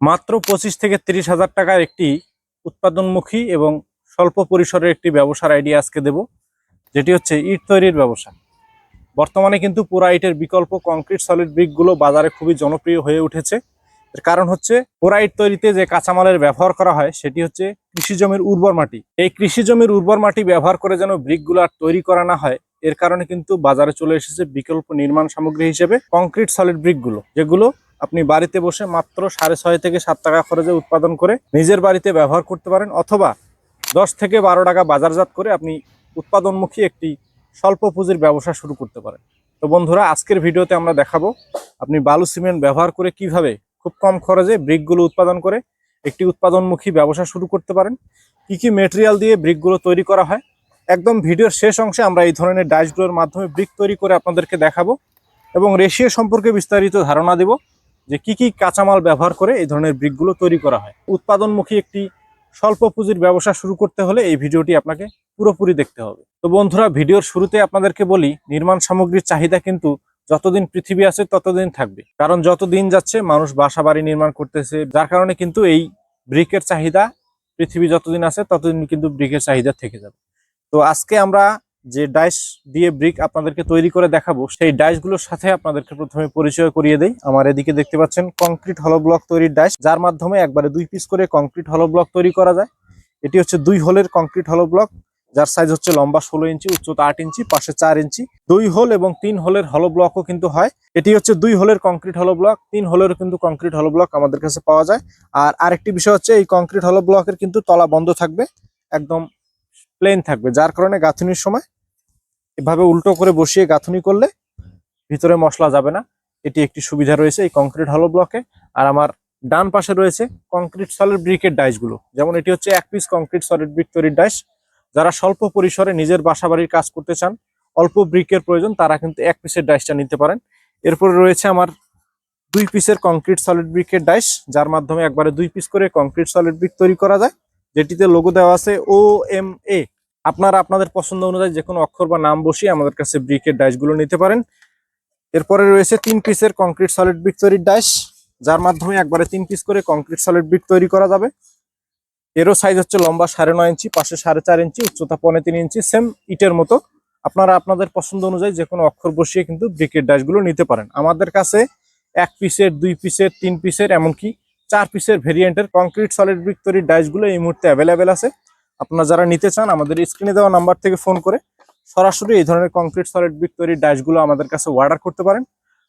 মাত্র 25 থেকে 30,000 টাকার একটি উৎপাদনমুখী এবং স্বল্প পরিসরের একটি ব্যবসার আইডিয়া আজকে দেব, যেটি হচ্ছে ইট তৈরির ব্যবসা। বর্তমানে কিন্তু পুরা ইটের বিকল্প কংক্রিট সলিড ব্রিকগুলো বাজারে খুবই জনপ্রিয় হয়ে উঠেছে। এর কারণ হচ্ছে পুরা ইট তৈরিতে যে কাঁচামালের ব্যবহার করা হয় সেটি হচ্ছে কৃষি জমির উর্বর মাটি। এই কৃষি জমির উর্বর মাটি ব্যবহার করে যেন ব্রিকগুলো আর তৈরি করা না হয়, এর কারণে কিন্তু বাজারে চলে এসেছে বিকল্প নির্মাণ সামগ্রী হিসেবে কংক্রিট সলিড ব্রিকগুলো, যেগুলো আপনি বাড়িতে বসে মাত্র 6.5 থেকে 7 টাকা খরচে উৎপাদন করে নিজের বাড়িতে ব্যবহার করতে পারেন, অথবা 10 থেকে 12 টাকা বাজারজাত করে আপনি উৎপাদনমুখী একটি স্বল্প পুঁজির ব্যবসা শুরু করতে পারেন। তো বন্ধুরা, আজকের ভিডিওতে আমরা দেখাবো আপনি বালু সিমেন্ট ব্যবহার করে কিভাবে খুব কম খরচে ব্রিকগুলো উৎপাদন করে একটি উৎপাদনমুখী ব্যবসা শুরু করতে পারেন, কি কি মেটেরিয়াল দিয়ে ব্রিকগুলো তৈরি করা হয়। একদম ভিডিওর শেষ অংশে আমরা এই ধরনের ডাইসগুলোর মাধ্যমে ব্রিক তৈরি করে আপনাদেরকে দেখাবো এবং রেশিও সম্পর্কে বিস্তারিত ধারণা দেব যে কি কি কাঁচামাল ব্যবহার করে এই ধরনের ব্রিকগুলো তৈরি করা হয়। উৎপাদনমুখী একটি স্বল্প পুঁজির ব্যবসা শুরু করতে হলে এই ভিডিওটি আপনাকে পুরোপুরি দেখতে হবে। তো বন্ধুরা, ভিডিওর শুরুতে আপনাদেরকে বলি, নির্মাণ সামগ্রীর চাহিদা কিন্তু যতদিন পৃথিবী আছে ততদিন থাকবে, কারণ যত দিন যাচ্ছে মানুষ বাসা বাড়ি নির্মাণ করতেছে, যার কারণে কিন্তু এই ব্রিকের চাহিদা পৃথিবী যতদিন আছে ততদিন কিন্তু ব্রিকের চাহিদা থেকে যাবে। তো আজকে আমরা যে ডাইস দিয়ে ব্রিক আপনাদেরকে তৈরি করে দেখাবো, সেই ডাইসগুলোর সাথে আপনাদেরকে প্রথমে পরিচয় করিয়ে দেই। আমার এদিকে দেখতে পাচ্ছেন কংক্রিট হলো ব্লক তৈরির ডাইস, যার মাধ্যমে একবারে 2 পিস করে কংক্রিট হলো ব্লক তৈরি করা যায়। এটি হচ্ছে 2 হোলের কংক্রিট হলো ব্লক, যার সাইজ হচ্ছে লম্বা 16 ইঞ্চি, উচ্চতা 8 ইঞ্চি, পাশে 4 ইঞ্চি। 2 হোল এবং 3 হোলের হলো ব্লকও কিন্তু হয়। এটি হচ্ছে 2 হোলের কংক্রিট হলো ব্লক, 3 হোলের কিন্তু কংক্রিট হলো ব্লক আমাদের কাছে পাওয়া যায়। আর আরেকটি বিষয় হচ্ছে এই কংক্রিট হলো ব্লকের কিন্তু তলা বন্ধ থাকবে, একদম প্লেন থাকবে, যার কারণে গাঁথুনির সময় এভাবে উল্টো করে বসিয়ে গাঁথুনি করলে ভিতরে মশলা যাবে না। এটি একটি সুবিধা রয়েছে এই কংক্রিট হলো ব্লকে। আর আমার ডান পাশে রয়েছে কংক্রিট সলিড ব্রিকের ডাইসগুলো, যেমন এটি হচ্ছে 1 পিস কংক্রিট সলিড ব্রিক তৈরির ডাইস। যারা স্বল্প পরিসরে নিজের বাসা বাড়ির কাজ করতে চান, অল্প ব্রিকের প্রয়োজন, তারা কিন্তু 1 পিসের ডাইসটা নিতে পারেন। এরপরে রয়েছে আমার 2 পিসের কংক্রিট সলিড ব্রিকের ডাইস, যার মাধ্যমে একবারে 2 পিস করে কংক্রিট সলিড ব্রিক তৈরি করা যায়, যেটিতে লোগো দেওয়া আছে OMA। আপনারা আপনাদের পছন্দ অনুযায়ী যে কোনো অক্ষর বা নাম বসিয়ে আমাদের কাছে ব্রিকের ডাইসগুলো নিতে পারেন। এরপরে রয়েছে 3 পিসের কংক্রিট সলিড ব্রিক তৈরির ডাইস, যার মাধ্যমে একবারে 3 পিস করে কংক্রিট সলিড ব্রিক তৈরি করা যাবে। এরও সাইজ হচ্ছে লম্বা 9.5 ইঞ্চি, পাশে 4.5 ইঞ্চি, উচ্চতা 3.5 ইঞ্চি, সেম ইটের মতো। আপনারা আপনাদের পছন্দ অনুযায়ী যে কোনো অক্ষর বসিয়ে কিন্তু ব্রিকের ডাইসগুলো নিতে পারেন। আমাদের কাছে 1 পিসের, 2 পিসের, 3 পিসের, এমনকি 4 পিসের ভেরিয়েন্টের কংক্রিট সলিড ব্রিক তৈরির ডাইসগুলো এই মুহূর্তে অ্যাভেলেবেল আছে। আপনারা যারা নিতে চান আমাদের স্ক্রিনে দেওয়া নাম্বার থেকে ফোন করে সরাসরি এই ধরনের কংক্রিট সলিড ব্রিক তৈরির ডাইসগুলো আমাদের কাছে অর্ডার করতে পারেন।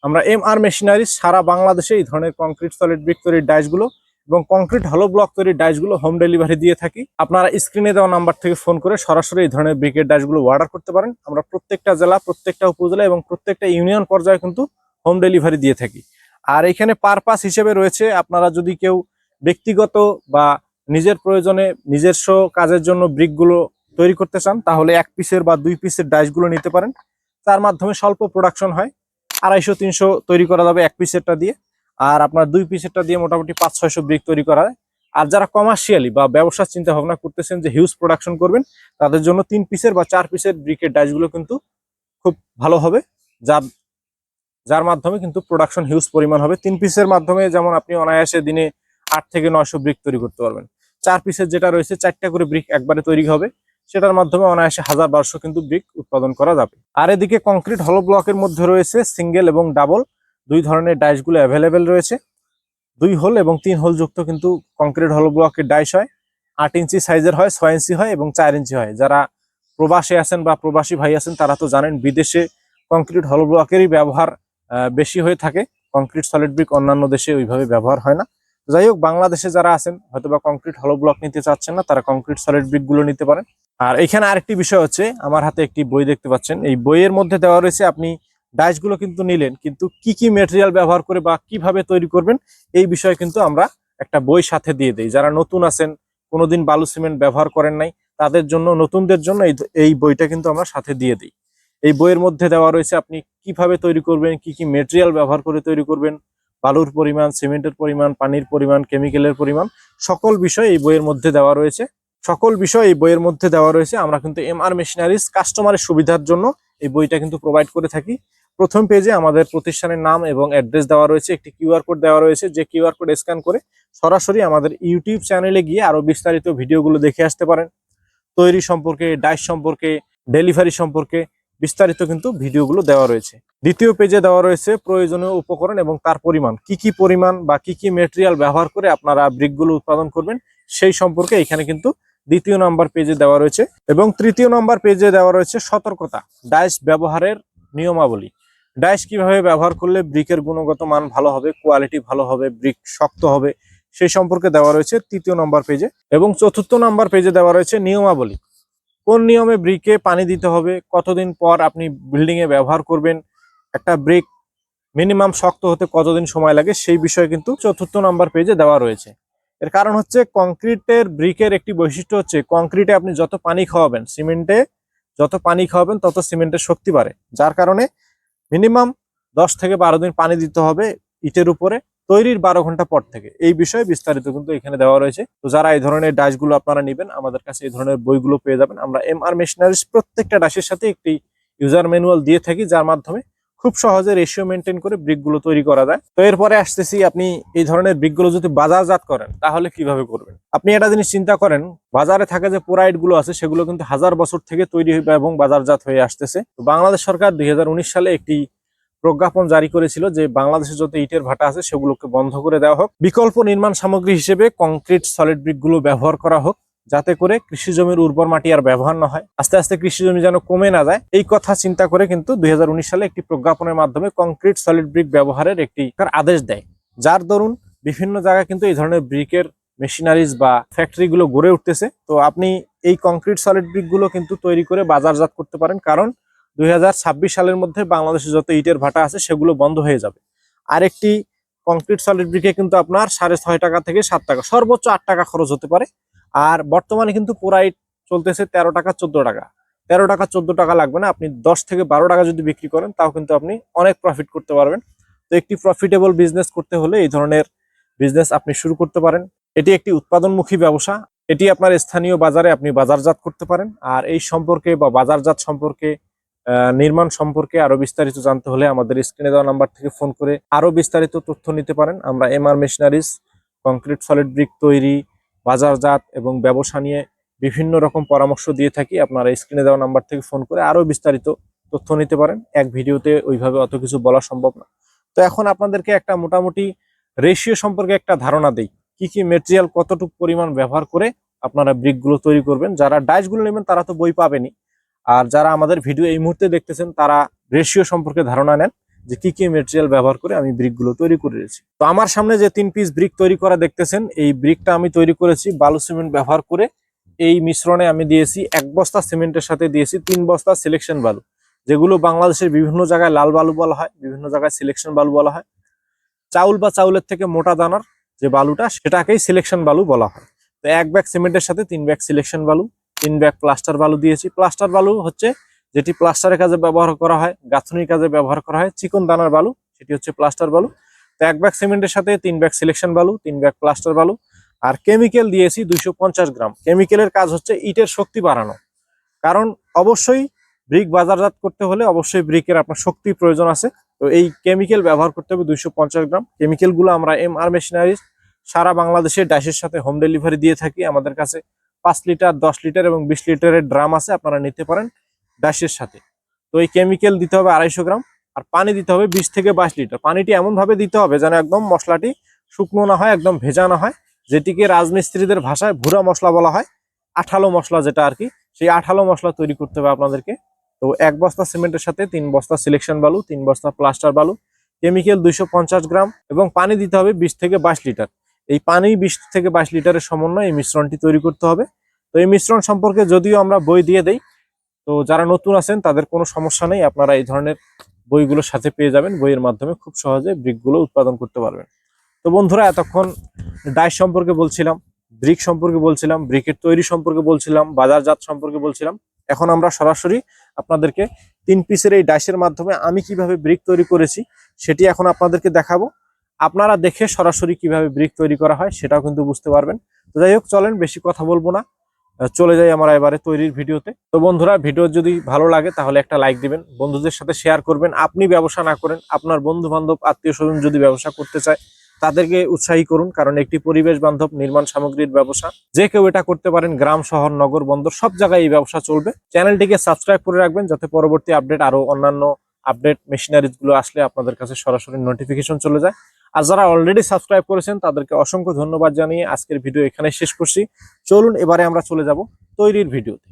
আমরা MR মেশিনারিজ সারা বাংলাদেশে এই ধরনের কংক্রিট সলিড ব্রিক তৈরির ডাইসগুলো এবং কংক্রিট হলো ব্লক তৈরির ডাইসগুলো হোম ডেলিভারি দিয়ে থাকি। আপনারা স্ক্রিনে দেওয়া নাম্বার থেকে ফোন করে সরাসরি এই ধরনের ব্রিকের ডাইসগুলো অর্ডার করতে পারেন। আমরা প্রত্যেকটা জেলা, প্রত্যেকটা উপজেলা এবং প্রত্যেকটা ইউনিয়ন পর্যায়ে কিন্তু হোম ডেলিভারি দিয়ে থাকি। আর এখানে পারপাস হিসেবে রয়েছে, আপনারা যদি কেউ ব্যক্তিগত বা নিজের প্রয়োজনে নিজস্ব কাজের জন্য ব্রিকগুলো তৈরি করতে চান, তাহলে 1 পিসের বা 2 পিসের ডাইসগুলো নিতে পারেন। তার মাধ্যমে স্বল্প প্রোডাকশন হয়, 250-300 তৈরি করা যাবে 1 পিসেরটা দিয়ে। আর আপনার 2 পিসেরটা দিয়ে মোটামুটি 500-600 ব্রিক তৈরি করা হয়। আর যারা কমার্শিয়ালি বা ব্যবসার চিন্তা ভাবনা করতেছেন যে হিউজ প্রোডাকশন করবেন, তাদের জন্য 3 পিসের বা 4 পিসের ব্রিকের ডাইসগুলো কিন্তু খুব ভালো হবে, যার মাধ্যমে কিন্তু প্রোডাকশন হিউজ পরিমাণ হবে। 3 পিসের মাধ্যমে যেমন আপনি অনায়াসে দিনে 8 থেকে 900 ব্রিক তৈরি করতে পারবেন। 4 পিসের যেটা রয়েছে 4টা করে ব্রিক একবারে তৈরি হবে, সেটার মাধ্যমে অনায়াসে 1000-1200 কিন্তু ব্রিক উৎপাদন করা যাবে। আর এদিকে কংক্রিট হলো ব্লকের মধ্যে রয়েছে সিঙ্গেল এবং ডাবল, 2 ধরনের ডাইসগুলো অ্যাভেলেবেল রয়েছে। 2 হোল এবং 3 হোল যুক্ত কিন্তু কংক্রিট হলো ব্লকের ডাইস হয়। 8 ইঞ্চি সাইজের হয়, 6 ইঞ্চি হয় এবং 4 ইঞ্চি হয়। যারা প্রবাসে আছেন বা প্রবাসী ভাই আছেন, তারা তো জানেন বিদেশে কংক্রিট হলো ব্লকেরই ব্যবহার বেশি হয়ে থাকে। কংক্রিট সলিড ব্রিক অন্যান্য দেশে ওইভাবে ব্যবহার হয় না। যাই হোক, বাংলাদেশে যারা আছেন হয়তো বা কংক্রিট হলো ব্লক নিতে চাচ্ছেন না, তারা কংক্রিট সলিড ব্রিক গুলো নিতে পারেন। আর এখানে আরেকটি বিষয় হচ্ছে, আমার হাতে একটি বই দেখতে পাচ্ছেন, এই বইয়ের মধ্যে দেওয়া রয়েছে আপনি ডাইসগুলো কিন্তু নিলেন, কিন্তু কি কি মেটেরিয়াল ব্যবহার করে বা কিভাবে তৈরি করবেন এই বিষয়ে কিন্তু আমরা একটা বই সাথে দিয়ে দিই। যারা নতুন আছেন, কোনোদিন বালু সিমেন্ট ব্যবহার করেন নাই, তাদের জন্য, নতুনদের জন্য এই বইটা কিন্তু আমরা সাথে দিয়ে দিই। এই বইয়ের মধ্যে দেওয়া রয়েছে আপনি কিভাবে তৈরি করবেন, কি কি মেটেরিয়াল ব্যবহার করে তৈরি করবেন, বালুর পরিমাণ, সিমেন্টের পরিমাণ, পানির পরিমাণ, কেমিক্যালের পরিমাণ, সকল বিষয় এই বইয়ের মধ্যে দেওয়া রয়েছে। আমরা কিন্তু MR মেশিনারিজ কাস্টমারের সুবিধার জন্য এই বইটা কিন্তু প্রোভাইড করে থাকি। প্রথম পেজে আমাদের প্রতিষ্ঠানের নাম এবং অ্যাড্রেস দেওয়া রয়েছে, একটি কিউআর কোড দেওয়া রয়েছে, যে কিউআর কোড স্ক্যান করে সরাসরি আমাদের ইউটিউব চ্যানেলে গিয়ে আরো বিস্তারিত ভিডিওগুলো দেখে আসতে পারেন। তৈরি সম্পর্কে, ডাইস সম্পর্কে, ডেলিভারি সম্পর্কে বিস্তারিত কিন্তু ভিডিওগুলো দেওয়া রয়েছে। দ্বিতীয় পেজে দেওয়া রয়েছে প্রয়োজনীয় উপকরণ এবং তার পরিমাণ, কি পরিমাণ বা কি মেটেরিয়াল ব্যবহার করে আপনারা ব্রিকগুলো উৎপাদন করবেন সেই সম্পর্কে এখানে কিন্তু দ্বিতীয় নাম্বার পেজে দেওয়া রয়েছে। এবং তৃতীয় নাম্বার পেজে দেওয়া রয়েছে সতর্কতা, ডাইস ব্যবহারের নিয়মাবলী। ডাইস কিভাবে ব্যবহার করলে ব্রিকের গুণগত মান ভালো হবে, কোয়ালিটি ভালো হবে, ব্রিক শক্ত হবে, সেই সম্পর্কে দেওয়া রয়েছে তৃতীয় নম্বর পেজে। এবং চতুর্থ নম্বর পেজে দেওয়া রয়েছে নিয়মাবলী, কোন নিয়মে ব্রিকে পানি দিতে হবে, কতদিন পর আপনি বিল্ডিং এ ব্যবহার করবেন, একটা ব্রিক মিনিমাম শক্ত হতে কতদিন সময় লাগে, সেই বিষয়ে কিন্তু চতুর্থ নম্বর পেজে দেওয়া রয়েছে। এর কারণ হচ্ছে কংক্রিটের ব্রিকের একটি বৈশিষ্ট্য হচ্ছে কংক্রিটে আপনি যত পানি খাওয়াবেন, সিমেন্টে যত পানি খাওয়াবেন তত সিমেন্টের শক্তি বাড়ে, যার কারণে মিনিমাম 10 থেকে 12 দিন পানি দিতে হবে ইটের উপরে তৈরির 12 ঘন্টা পর থেকে। এই বিষয়ে বিস্তারিত কিন্তু এখানে দেওয়া রয়েছে। তো যারা এই ধরনের ডাইসগুলো আপনারা নেবেন, আমাদের কাছে এই ধরনের বইগুলো পেয়ে যাবেন। আমরা এমআর মেশিনারিজ প্রত্যেকটা ডাইসের সাথে একটি ইউজার ম্যানুয়াল দিয়ে থাকি, যার মাধ্যমে খুব সহজে রেশিও মেনটেন করে ব্রিকগুলো তৈরি করা যায়। তো এরপরে আসতেছি, আপনি এই ধরনের ব্রিকগুলো যদি বাজারজাত করেন তাহলে কিভাবে করবেন। আপনি একটা জিনিস চিন্তা করেন, বাজারে থাকা যে পোরাইট গুলো আছে সেগুলো কিন্তু হাজার বছর থেকে তৈরি হয়ে এবং বাজারজাত হয়ে আসতেছে। তো বাংলাদেশ সরকার 2019 সালে একটি প্রজ্ঞাপন জারি করেছিল যে বাংলাদেশে যত ইটের ভাটা আছে সেগুলোকে বন্ধ করে দেওয়া হোক, বিকল্প নির্মাণ সামগ্রী হিসেবে কংক্রিট সলিড ব্রিকগুলো ব্যবহার করা হোক, যাতে করে কৃষি জমির উর্বর মাটি আর ব্যবহার না হয়, আস্তে আস্তে কৃষি জমি যেন কমে না যায়। এই কথা চিন্তা করে কিন্তু 2019 সালে একটি প্রজ্ঞাপনের মাধ্যমে কংক্রিট সলিড ব্রিক ব্যবহারের একটি আদেশ দেয়, যার দরুন বিভিন্ন জায়গায় কিন্তু এই ধরনের ব্রিকের মেশিনারিজ বা ফ্যাক্টরি গুলো গড়ে উঠতেছে। তো আপনি এই কংক্রিট সলিড ব্রিক গুলো কিন্তু তৈরি করে বাজারজাত করতে পারেন, কারণ 2026 সালের মধ্যে বাংলাদেশে যত ইটের ভাটা আছে সেগুলো বন্ধ হয়ে যাবে। আরেকটি কংক্রিট সলিড ব্রিকে কিন্তু আপনার 6.5 টাকা থেকে 7 টাকা, সর্বোচ্চ 8 টাকা খরচ হতে পারে। আর বর্তমানে কিন্তু পোরাইট চলতেছে 13 টাকা 14 টাকা। 13 টাকা 14 টাকা লাগবে না, আপনি 10 থেকে 12 টাকা যদি বিক্রি করেন তাও কিন্তু আপনি অনেক প্রফিট করতে পারবেন। তো একটি প্রফিটেবল বিজনেস করতে হলে এই ধরনের বিজনেস আপনি শুরু করতে পারেন। এটি একটি উৎপাদনমুখী ব্যবসা, এটি আপনার স্থানীয় বাজারে আপনি বাজারজাত করতে পারেন। আর এই সম্পর্কে বা বাজারজাত সম্পর্কে, নির্মাণ সম্পর্কে আরো বিস্তারিত জানতে হলে আমাদের স্ক্রিনে দেওয়া নাম্বার থেকে ফোন করে আরো বিস্তারিত তথ্য নিতে পারেন। আমরা MR machineries concrete solid brick তৈরি, বাজারজাত এবং ব্যবসা নিয়ে বিভিন্ন রকম পরামর্শ দিয়ে থাকি। আপনারা স্ক্রিনে দেওয়া নাম্বার থেকে ফোন করে আরো বিস্তারিত তথ্য নিতে পারেন। এক ভিডিওতে ওইভাবে অত কিছু বলা সম্ভব না। তো এখন আপনাদেরকে একটা মোটামুটি রেশিও সম্পর্কে একটা ধারণা দেই, কি মেটেরিয়াল কতটুকু পরিমাণ ব্যবহার করে আপনারা ব্রিকগুলো তৈরি করবেন। যারা ডাইসগুলো নেবেন তারা তো বই পাবেনই, আর যারা আমাদের ভিডিও এই মুহূর্তে দেখতেছেন তারা রেশিও সম্পর্কে ধারণা নেন যে কি মেটেরিয়াল ব্যবহার করে আমি ব্রিকগুলো তৈরি করেছি। তো আমার সামনে যে 3 পিস ব্রিক তৈরি করা দেখতেছেন, এই ব্রিকটা আমি তৈরি করেছি বালু সিমেন্ট ব্যবহার করে। এই মিশ্রণে আমি দিয়েছি 1 বস্তা সিমেন্টের সাথে দিয়েছি 3 বস্তা সিলেকশন বালু, যেগুলো বাংলাদেশের বিভিন্ন জায়গায় লাল বালু বলা হয়, বিভিন্ন জায়গায় সিলেকশন বালু বলা হয়। চাউল বা চাউলের থেকে মোটা দানার যে বালুটা সেটাকেই সিলেকশন বালু বলা হয়। তো 1 ব্যাগ সিমেন্টের সাথে 3 ব্যাগ সিলেকশন বালু, 3 ব্যাগ প্লাস্টার বালু দিয়েছি। প্লাস্টার বালু হচ্ছে যেটি প্লাস্টারের কাজে ব্যবহার করা হয়, গাঁথনির কাজে ব্যবহার করা হয়, চিকন দানার বালু, সেটি হচ্ছে প্লাস্টার বালু। তো 1 ব্যাগ সিমেন্টের সাথে 3 ব্যাগ সিলেকশন বালু, 3 ব্যাগ প্লাস্টার বালু। আর কেমিক্যাল দিয়েছি 250 গ্রাম। কেমিক্যালের কাজ হচ্ছে ইটের শক্তি বাড়ানো, কারণ অবশ্যই ব্রিক বাজারজাত করতে হলে অবশ্যই ব্রিকের আপনার শক্তির প্রয়োজন আছে। তো এই কেমিক্যাল ব্যবহার করতে হবে 250 গ্রাম। কেমিক্যালগুলো আমরা এমআর মেশিনারিজ সারা বাংলাদেশে ডাইসের সাথে হোম ডেলিভারি দিয়ে থাকি। আমাদের কাছে 5 লিটার, 10 লিটার এবং 20 লিটারের ড্রাম আছে, আপনারা নিতে পারেন ডাইসের সাথে। তো এই কেমিক্যাল দিতে হবে 250 গ্রাম, আর পানি দিতে হবে 20 থেকে 22 লিটার। পানিটি এমন ভাবে দিতে হবে যেন একদম মশলাটি শুকনো না হয়, একদম ভেজা না হয়, যেটিকে রাজমিস্ত্রিদের ভাষায় ভুরা মশলা বলা হয়, আঠালো মশলা যেটা আর কি, সেই আঠালো মশলা তৈরি করতে হবে আপনাদেরকে। তো 1 বস্তা সিমেন্টের সাথে 3 বস্তা সিলেকশন বালু, 3 বস্তা প্লাস্টার বালু, কেমিক্যাল 250 গ্রাম এবং পানি দিতে হবে 20 থেকে 22 লিটার। এই পানি 20 থেকে 22 লিটারের সমন্বয়ে এই মিশ্রণটি তৈরি করতে হবে। তো এই মিশ্রণ সম্পর্কে যদিও আমরা বই দিয়ে দেই, তো যারা নতুন আছেন তাদের কোনো সমস্যা নেই, আপনারা এই ধরনের বইগুলোর সাথে পেয়ে যাবেন। বইয়ের মাধ্যমে খুব সহজে ব্রিকগুলো উৎপাদন করতে পারবেন। তো বন্ধুরা, এতক্ষণ ডাইস সম্পর্কে বলছিলাম, ব্রিক সম্পর্কে বলছিলাম, ব্রিকের তৈরি সম্পর্কে বলছিলাম, বাজারজাত সম্পর্কে বলছিলাম। এখন আমরা সরাসরি আপনাদেরকে 3 পিসের এই ডাইসের মাধ্যমে আমি কিভাবে ব্রিক তৈরি করেছি সেটি এখন আপনাদেরকে দেখাবো। আপনারা দেখে সরাসরি কিভাবে ব্রিক তৈরি করা হয় সেটাও কিন্তু বুঝতে পারবেন। তো যাই হোক, চলেন বেশি কথা বলবো না, চলে যাই আমরা এবারে তৈরির ভিডিওতে। তো বন্ধুরা, ভিডিও যদি ভালো লাগে তাহলে একটা লাইক দিবেন, বন্ধুদের সাথে শেয়ার করবেন। আপনি ব্যবসা না করেন, আপনার বন্ধু বান্ধব আত্মীয় স্বজন যদি ব্যবসা করতে চায় তাদেরকে উৎসাহী করুন, কারণ একটি পরিবেশ বান্ধব নির্মাণ সামগ্রীর ব্যবসা, যে কেউ এটা করতে পারেন। গ্রাম, শহর, নগর, বন্দর সব জায়গায় এই ব্যবসা চলবে। চ্যানেলটিকে সাবস্ক্রাইব করে রাখবেন, যাতে পরবর্তী আপডেট আরো অন্যান্য আপডেট মেশিনারিজ গুলো আসলে আপনাদের কাছে সরাসরি নোটিফিকেশন চলে যায়। আর যারা অলরেডি সাবস্ক্রাইব করেছেন তাদেরকে অসংখ্য ধন্যবাদ জানিয়ে আজকের ভিডিও এখানে শেষ করছি। চলুন এবারে আমরা চলে যাব তৈরির ভিডিওতে।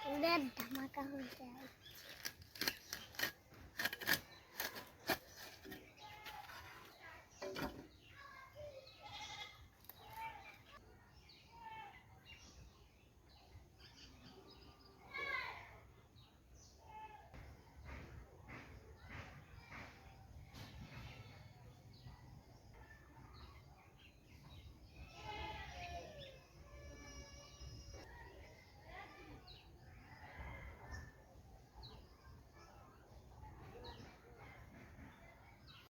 पूरा धमाका हो गया है।